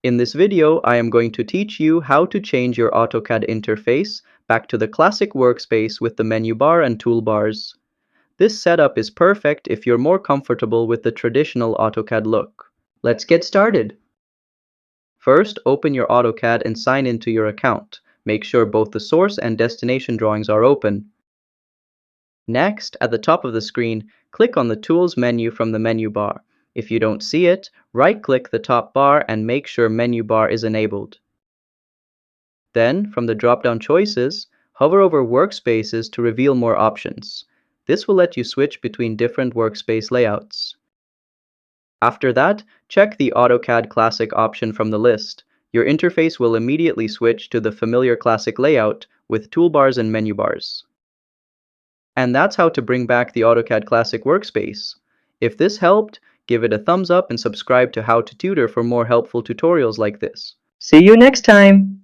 In this video, I am going to teach you how to change your AutoCAD interface back to the classic workspace with the menu bar and toolbars. This setup is perfect if you're more comfortable with the traditional AutoCAD look. Let's get started. First, open your AutoCAD and sign into your account. Make sure both the source and destination drawings are open. Next, at the top of the screen, click on the Tools menu from the menu bar. If you don't see it, right-click the top bar and make sure Menu Bar is enabled. Then, from the drop-down choices, hover over Workspaces to reveal more options. This will let you switch between different workspace layouts. After that, check the AutoCAD Classic option from the list. Your interface will immediately switch to the familiar classic layout with toolbars and menu bars. And that's how to bring back the AutoCAD Classic workspace. If this helped, give it a thumbs up and subscribe to How to Tutor for more helpful tutorials like this. See you next time!